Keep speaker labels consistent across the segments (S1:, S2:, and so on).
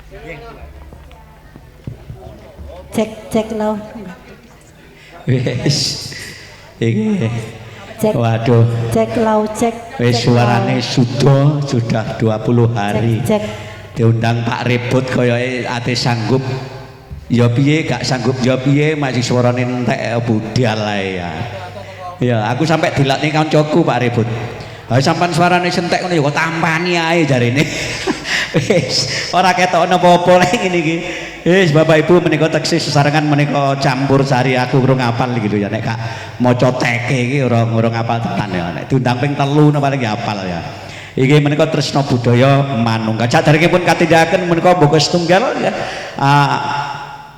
S1: Cek lo.
S2: Wis. Iki.
S1: Cek.
S2: Waduh.
S1: Cek lo, cek.
S2: Wis suarane sudah 20 hari.
S1: Cek.
S2: Diundang Pak Rebut koyoke ate sanggup. Ya piye gak sanggup ya piye masih suarane entek budal ae ya. Ya aku sampai dilakni kancaku Pak Rebut. Ha sampean suarane sentek ngono ya kok tampani ae jarene. Wis ora ketok napa-apa lek ngene iki. Wis Bapak Ibu menika teksi sesarengan menika campur sari aku urung apal gitu ya nek gak maca teke iki ora apal tenan ya nek diundang ping 3 no paling hafal ya. Iki menika tresna budaya manunggal. Saderengipun katindakaken menika boga setunggal ya.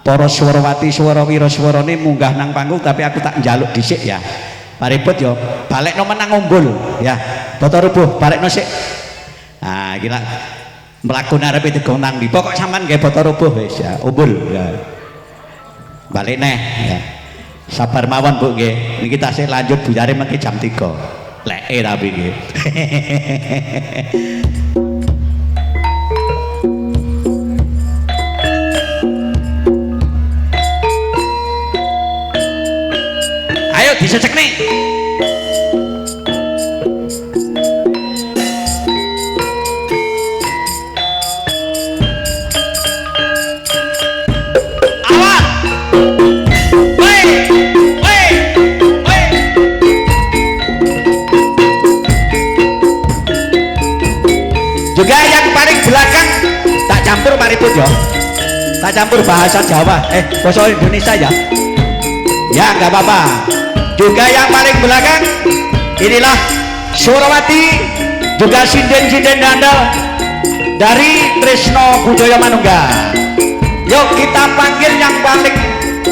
S2: Para swarawati swarawira swarane munggah nang panggung tapi aku tak njaluk dhisik ya. Pak Ribut yo balekno menang umbul ya. Bata rubuh balekno sik. Nah, iki lak mlaku arepe digonang di pokok sampean nggih bata rubuh wis ya umbul ya. Balik neh ya. Sabar mawon Bu nggih. Niki tasih lanjut buyare mengki jam 3. Leke tapi nggih. Ayo disecek nih. Juga yang paling belakang tak campur Pak Ribut ya. Tak campur bahasa Jawa, bahasa Indonesia ya. Ya nggak apa-apa. Juga yang paling belakang inilah Surawati, juga sinden-sinden dandal dari Tresno Budaya Manunggal. Yuk kita panggil yang paling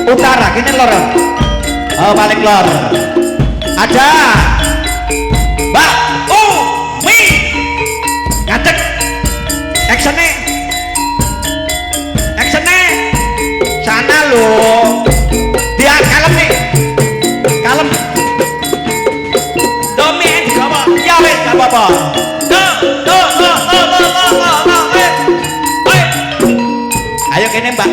S2: utara, ini lor. Oh paling lor. Ada Mbak Umi. Ngadeg actionnya sana lo dia kalem nih kalem domi digawa ya wes gak apa-apa ayo kene Mbak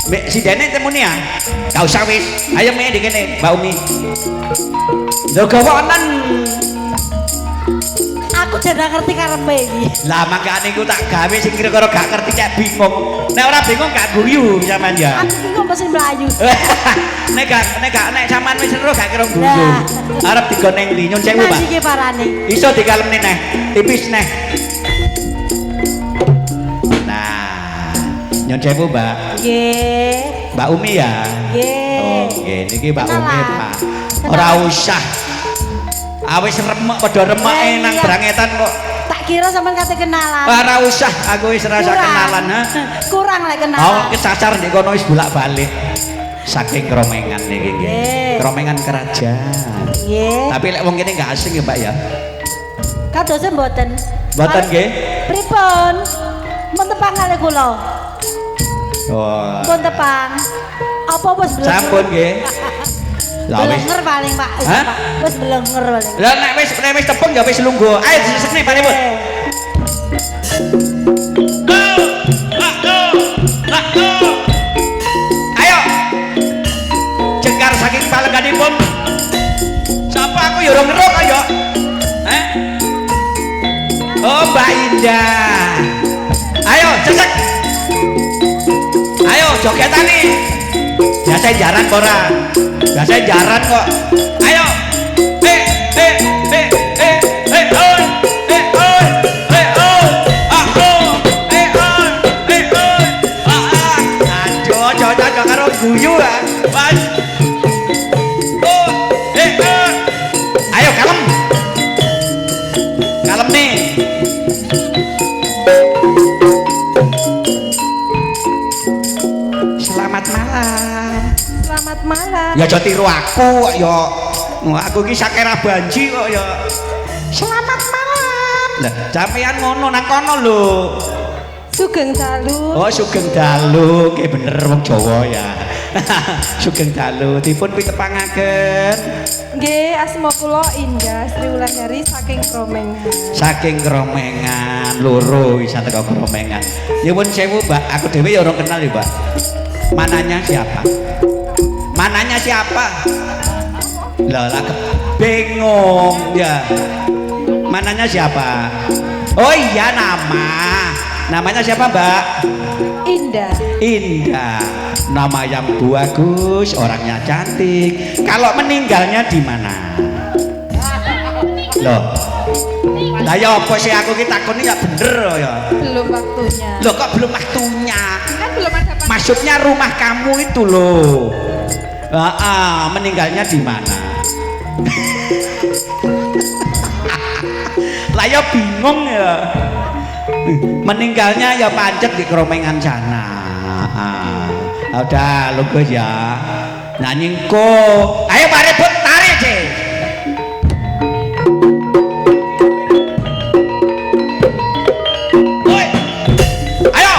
S2: Mbak si Dene temuni ya gak usah wis ayo me di kene Mbak Umi lo gawanan
S1: aku jadi ngerti karepe iki.
S2: Lah makane iku tak gawe sing kira-kira gak ngerti cek bingung. Nek ora bingung gak guyu sampean ya.
S1: Aku bingung mesin mlayu.
S2: nek sampean wis seru gak kira guyu. Arep digoneng ndi nyun sewu, Pak.
S1: Iki parane.
S2: Iso dikalemne neh, tipis neh. Nah, nyun sewu, Mbak.
S1: Nggih.
S2: Mbak Umi ya.
S1: Nggih.
S2: Oh, nggih niki Mbak Umi, Pak. Ora usah. Awis remek padha remeke nang brangetan kok.
S1: Tak kira sampean kate kenalan.
S2: Ora usah, aku wis rasa kenalan ha.
S1: Kurang lek kenalan.
S2: Oh, kecacar ndek kono wis bolak-balik. Saking kromengan niki nggih. Kromengan kerajaan.
S1: Nggih.
S2: Tapi lek wong kene gak asing ya, Mbak ya.
S1: Kadose mboten.
S2: Mboten nggih.
S1: Pripun? Mun tepang kali kula.
S2: Oh.
S1: Pun tepang. Apa wis belum?
S2: Sampun nggih. Lah wis
S1: Belenger paling Pak. Wis belenger paling.
S2: Lah nek wis tepung ya wis lungguh. Ayo disekne Pak Ribut. Ayo. Cekar saking palenganipun. Sapa aku ya ora ngerok ayo. Oh Mbak Indah. Ayo cecek. Ayo jogetan nih. Biasa jaran ora. Biasa jaran kok. Ayo. Karo guyu ah. Mas. Ayo kalem. Kalem nih. Selamat malam.
S1: Selamat malam.
S2: Ya aja tiru aku kok ya. Aku iki sakera banji kok ya. Selamat malam. Lah, sampean ngono nang kono lho.
S1: Sugeng dalu.
S2: Oh, sugeng dalu, nggih bener wong Jawa ya. Sugeng dalu, dipun pitepangaken.
S1: Nggih, asma kula Indah Sri Wulandari saking Kromengan.
S2: Saking Kromengan. Mangan loro bisa teko kromengan. Nyuwun sewu, Mbak. Aku dhewe ya ora kenal ya, Mbak. Mananya siapa? Mananya siapa? Lah bingung ya. Mananya siapa? Oh iya namanya siapa, Mbak?
S1: Indah.
S2: Indah. Nama yang bagus, orangnya cantik. Kalau meninggalnya di mana? Loh. Lah ya apa sih aku ki takoni ya bener ya.
S1: Belum waktunya.
S2: Loh kok belum waktunya?
S1: Kan belum ada
S2: Maksudnya rumah kamu itu loh. Meninggalnya di mana? Lah ya bingung ya. Meninggalnya ya pancet di Kromengan sana. Udah lu guys ya. Nanyingko. Ayo Pak Rebut tarik sih. Woi. Ayo.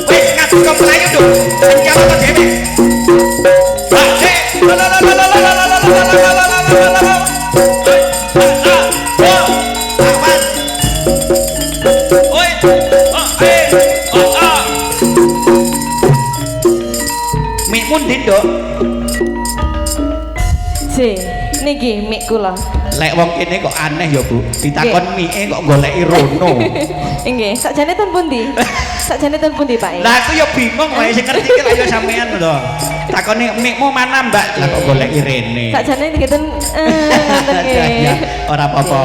S2: Woi, ngatur kau pelayu dong. Anjal apa dewe? Dindok
S1: si niki mik kula
S2: lek wong kene kok aneh ya Bu ditakon mie kok goleki rono
S1: nggih sakjane ten pundi Pak
S2: lah aku ya bingung wae sing ngerti iki lha ya sampean lho takoni mikmu mana Mbak lah kok goleki rene
S1: sakjane niki ten ngoten nggih
S2: ora apa-apa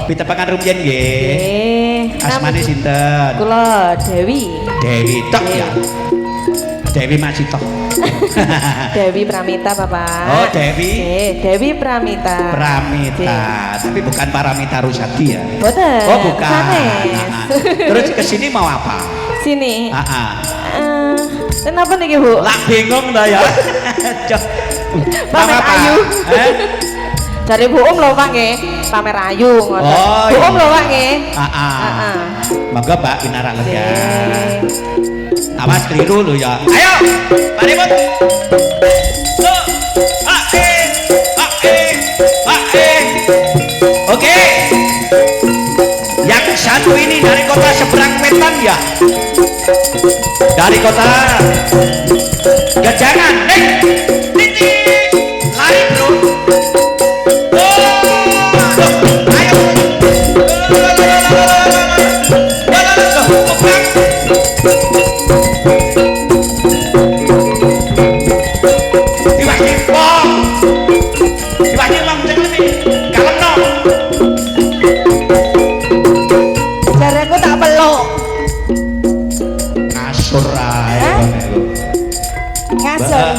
S2: pitepangan rumiyin nggih asmane sinten
S1: kula Dewi
S2: tok ya Dewi Masito
S1: Dewi Pramita Bapak.
S2: Oh Dewi.
S1: Dewi Pramita.
S2: Tapi bukan Paramita Rusadi ya.
S1: Boten.
S2: Oh bukan. Terus kesini mau apa?
S1: Sini.
S2: Kenapa
S1: nih Bu?
S2: Lah bingung dah ya.
S1: Pamer ayu. Dari Bu lho Pak nggih. Pamer ayu ngoten. Bu lho Pak nggih.
S2: Monggo Mbak pinarak lega. Awas keliru lu ya. Ayo, Pak Ribut. Oke. Yang satu ini dari kota seberang wetan ya. Dari kota Gejangan. Titik. Lari bro. Ayo.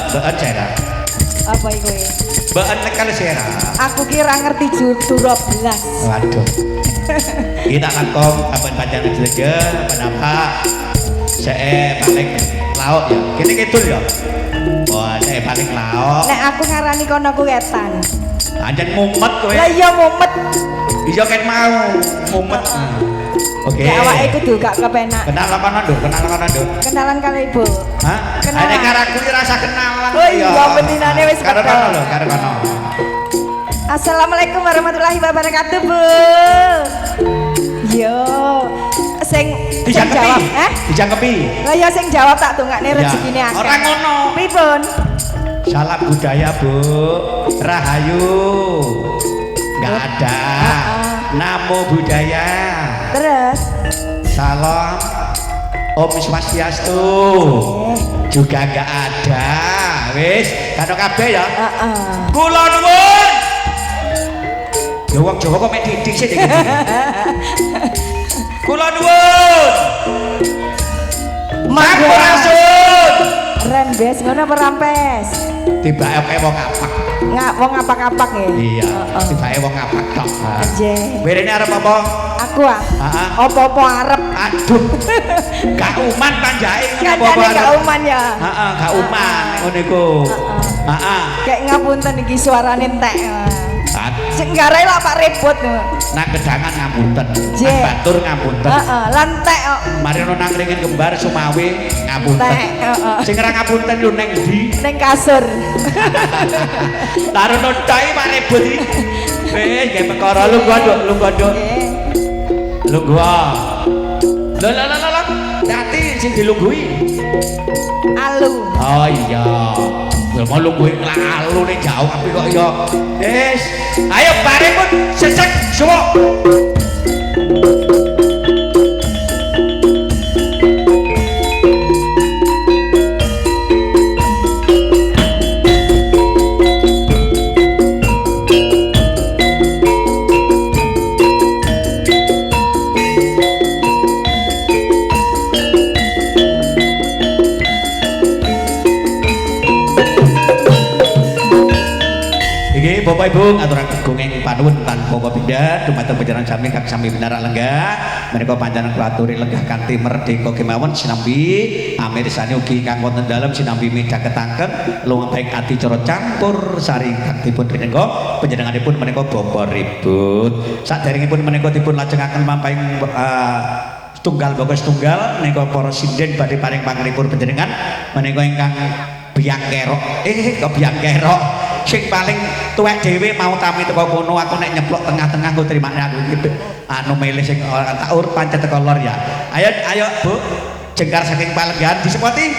S2: Bean Sera.
S1: Apa iku?
S2: Bean nekal Sera.
S1: Aku kira ngerti judul 12.
S2: Waduh. Kita kangkong kapan panjangan saja kenapa saya paling lauk ya. Kene kidul ya. Wah, saya paling lauk.
S1: Nek aku ngarani kono ku wetan.
S2: Anjen mumet kowe.
S1: Lah iya mumet.
S2: Iya kan mau mumet. Oke.
S1: Ya awake kudu gak kepenak.
S2: Kenalan kono nduk.
S1: Kenalan karo Ibu.
S2: Hah? Kenalan. Nek karo aku rasa kenalan.
S1: Oh iya beninane wis
S2: karo kono.
S1: Assalamualaikum warahmatullahi wabarakatuh, Bu. Yo. Sing jawab,
S2: dijangkepi.
S1: Lah ya sing jawab tak tungakne rezekine akeh.
S2: Ora ngono.
S1: Pripun?
S2: Salam budaya, Bu. Rahayu. Enggak ada. Namo budaya.
S1: Terus
S2: salam Om Swastiastu. Juga enggak ada. Wis, karo kabeh ya. Kula nuwun. Ya wong Jawa kok mek didik sih iki. Kula nuwun. Mampurasun.
S1: Rembes ngono apa rampes?
S2: Tibake wong apak.
S1: Wong apak-apak ya?
S2: Iya, tibake wong apak tok.
S1: Nggih.
S2: Werene arep apa?
S1: Aku apa-apa arep.
S2: Aduh. Gak uman panjake
S1: apa-apa arep. Gak uman ya.
S2: Heeh, gak uman ngono iku. Heeh.
S1: Kayak ngapunten iki suarane entek. Sing garai lah Pak Ribut.
S2: Nang kedangan ngapunten. Nang batur ngapunten.
S1: Heeh, lan entek kok.
S2: Mari ono nang ringin kembar Sumawe ngapunten. Sing ora ngapunten yo ning ndi?
S1: Ning kasur.
S2: Tarono tai Pak Ribut iki. Wis gawe perkara lu gondok. Lungguh. Lah. Hati sing dilunggui.
S1: Alu.
S2: Oh iya. Lha mau lungguh lalu ning jauh tapi kok ya. Wis, ayo bareng sesek semua. Bapak Ibu aturaken gunging panuwun tanpa kapindhat dumateng panjenengan sami kang sami bener lenggah menika panjenengan kula aturi lenggah kanthi merdeka kemawon sinambi amirsani ugi kang wonten dalem sinambi midhangetaken lumampahing ati cara campur sari kang dipun rinengga panjenenganipun menika Bapak Ribut saderengipun menika dipun lajengaken lumampahing setunggal bagus setunggal menika para sinden badhe paring pangripun panjenengan menika ingkang biang kerok kok biang kerok sing paling tuwek dhewe mau tami teko kono aku nek nyeplok tengah-tengah ku trimane aku iki anu milih sing tak ur pancet teko lor ya ayo Bu jengkar saking Palenggan disepoti